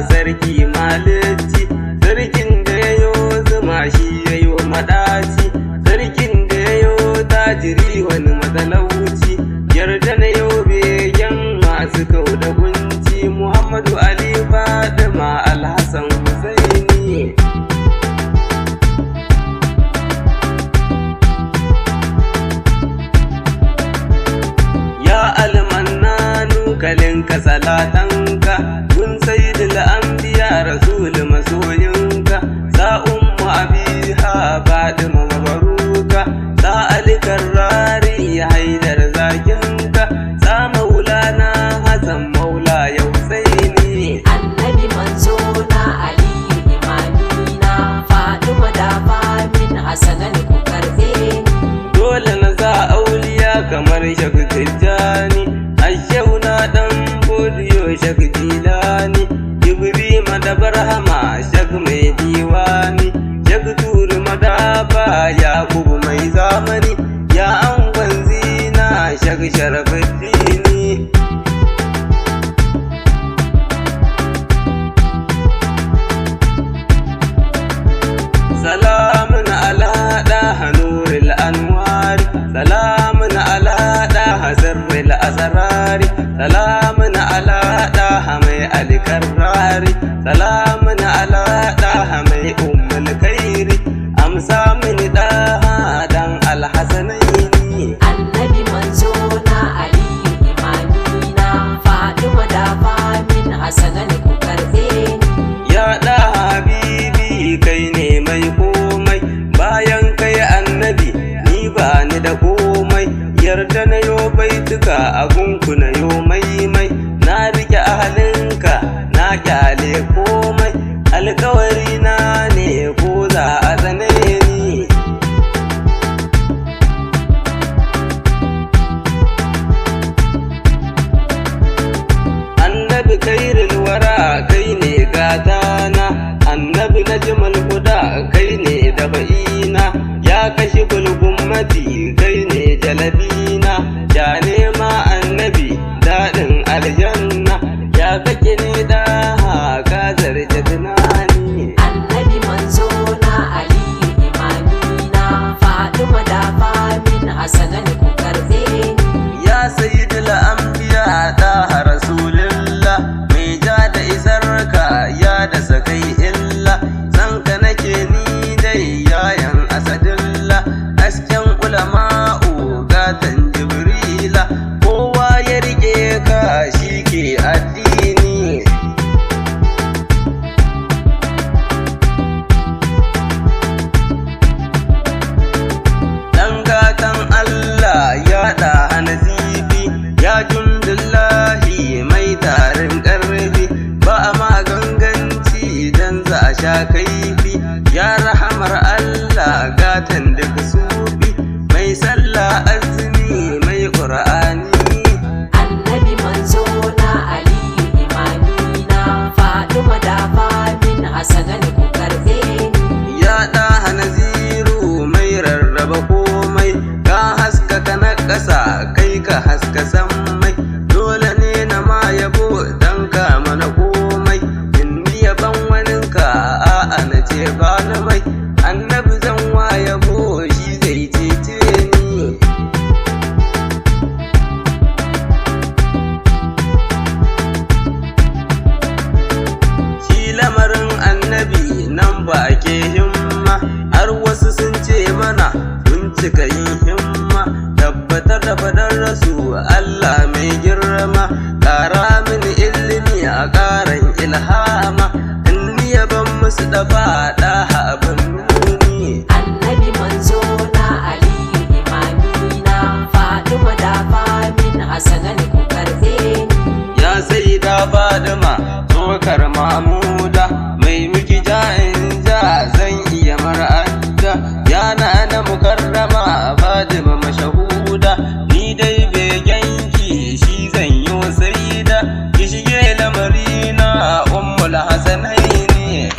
sarki malici, sarkin da yayo zuma shi yayo madaci, sarkin da yayo tajiri wani matalauci, yarda na yau begen masu kau da kunci, Muhammadu Ali Fatima Alhassan Husaini. Ya almannanu kalinka salatanka, kun sayyidul anbiya rasul masoyinka, sa ummu abiha Fatima mabaruka, sa alkarrari haidar zakinka, sa maulana Hassan maula ya Husaini. Annabi manzo na Aliyu imamina, Fatima da famin Hassanan ku karbe ni. Dole na za auliya kamar Shak Tijjani, Ashehu na dan Bodiyo Shak Jilani, Ibrima da Barhama Shak mai diwani, Shak Turi Madaba Yakubu mai zamani, ya angon zina Shak Sharafuddini. Salamun ala daha nuril anwari, salamun ala daha sirril asrari, salamun ala daha mai alkarrari, salamun ala daha mai ummul khairi, amsa mini daha dan alhasanaini. Annabi manzo na Aliyu imamina, Fatima da famin Hassanan ku karbe ni. Ya da habibi kai ne mai komai, bayan kai annabi ni ba ni da komai, yarda na yo baituka abunku na yo mai, na rike ahalinka na kyale komai, alkawari na ne ko za a tsane ni. Annabi kairul wara kai ne gatana, annabi najmal huda kai ne daba'ina, ya kashi bulgummati kai ne jalabina, ya nema annabi daɗin aljanna, ya kake ne da ka zarce tunani. Annabi manzo na Aliyu imamina, Fatima da famin Hassanan ku karbe ni. Ya sayyidul anbiya daha rasulullah, mai ja da isarka ya da sakai illa, sanka nake ni dai yayan asadillah, hasken ulama'u gatan jibrila, kowa ya rike ka shi ke addini. Dan gatan Allah ya da nazifi, ya jundullahi mai tarin ƙarfi, ba a maganganci dan za a sha kaifi, ya rahamar Allah gatan duk sufi, mai sallah azumi mai ƙur'ani. Annabi manzo na Aliyu imamina, Fatima da famin Hassanan ku karbe ni. Ya ɗaha naziru mai rarraba komai, ka haskaka na ƙasa kai ka haska sammai, dole ne na ma yabo dan ka mana komai, in ni yaban waninka a'a na ce ba na mai, annabi zan wa yabo shi zai cece ni. Shi lamarin annabi nan ba ke himma, har wasu sun ce mana kun cika yin himma, tabbatar da fadar rasu Allah mai girma, ƙara mini ilimi a ƙaran ilhama, in ni yaban musu dafa ɗaha abin nuni. Annabi manzo na Aliyu imamina, Fatima da famin Hassanan ku karbe ni. Ya sayyida Fadima tsokar Mamuda, mai miki ja'in ja zan iya mar'adda, ya na mukarrama Fadima mashahuda, ni dai begenki shi zan yi saida, ki shige lamarina ummul hasanaini.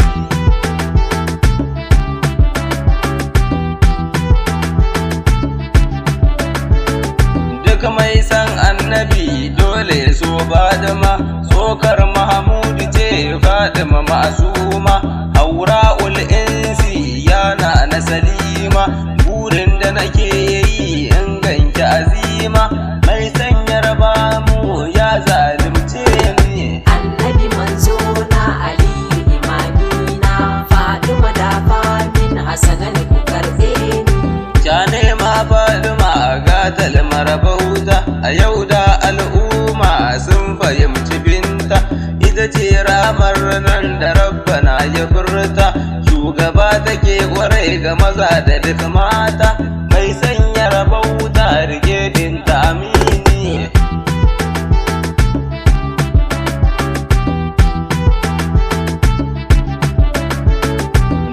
Duk mai san annabi dole so Fadima, tsokar Mahamudu ce Fatima Ma'suma Haura'ul insi yana na Salima burin da nake yi in ganki azima mai sanya raba mu ya zalimce ni Annabi manzo na Aliyu imamina Fatima da famin Hassanan ku karɓe ni Jane ma Fatima gatal marabauta a yau da al'umma sun fahimci binta ita ce ramar nan da rabbana ya furta shugaba take kwarai ga maza da duk mata mai sanya rabauta rike binta amini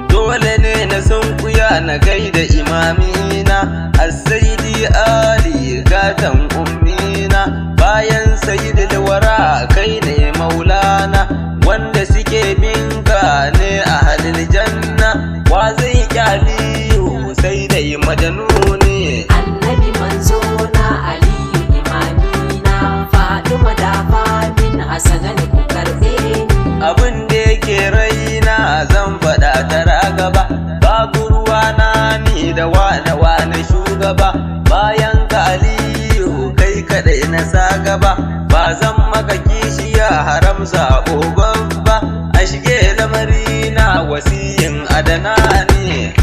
dole ne na sunkuya na gaida imamina as-sayyidi Ali gatan ummina bayan sayyidul wara kai ne maulana wanda suke binka ne a halil janna wa zai kyaliyu sai dai majanuni Annabi manzo na Aliyu imamina Fatima da famin Hassanan ku karɓe ni abin da yake raina zan faɗa tara gaba babu ruwana ni da wane shugaba bayan ka Aliyu kai kaɗai na sa gaba ba zan maka kishiya haram sabo babba a shige lamarina wasiyin adana ne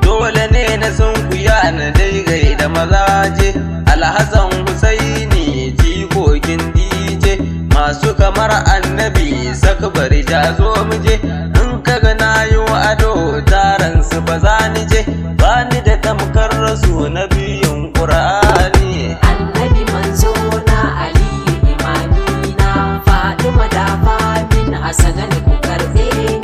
dole ne na sunkuya na daigai da mazaje Alhassan Husaini jikokin dije masu kamar annabi sakbar jazo muje in kaga nayo ado taran su ba za ni je ba ni da tamkar rasu na biyun Qur'ani Annabi manzo na Aliyu imamina Fatima da famin Hassanan ku karɓe ni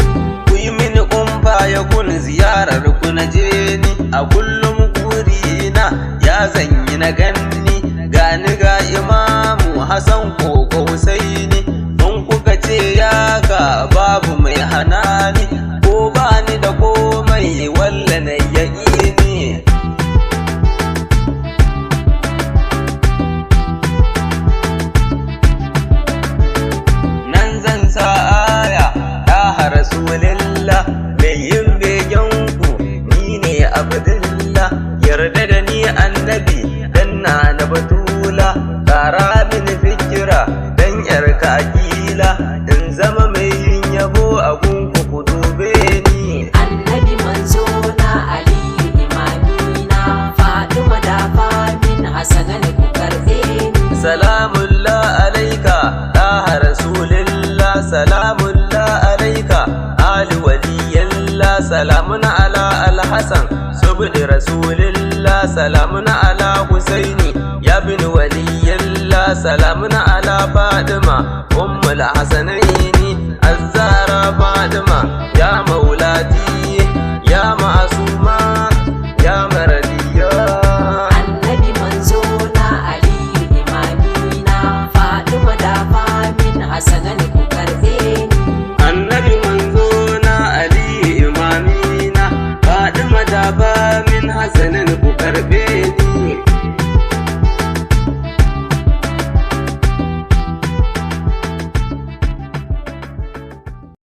ku yi mini kumfa ya kun ziyarar ku na je ni a kullum kurina ya zanyi na ganni gani ga imamu Hassan ko Husaini in kuka ce ya ka babu mai hanani ko bani da komai walla na yaƙini nan zan sa aya ɗaha rasulillah mai yin begenku ni ne abdullah yarda da ni annabi dan na batula ƙara mini fikira dan yar kakila in zama mai yin yabo a gunku ku dube ni Annabi manzo na Aliyu imamina Fatima da famin Hassanan ku karɓe ni salamullah alaika ɗaha rasulillah salamullah alaika ali waliyallah salamun ala alhassan subdi rasulillah salamun ala husaini ya bin waliyallah salamun ala fadima ummul hasanaini azzara fadima ya maulati ya ma'asuma ya maradiya Annabi manzo na Aliyu imamina Fatima da famin Hassanan ku karɓe ni annabi manzo na Ali imamina Fatima da ba min hasanin ku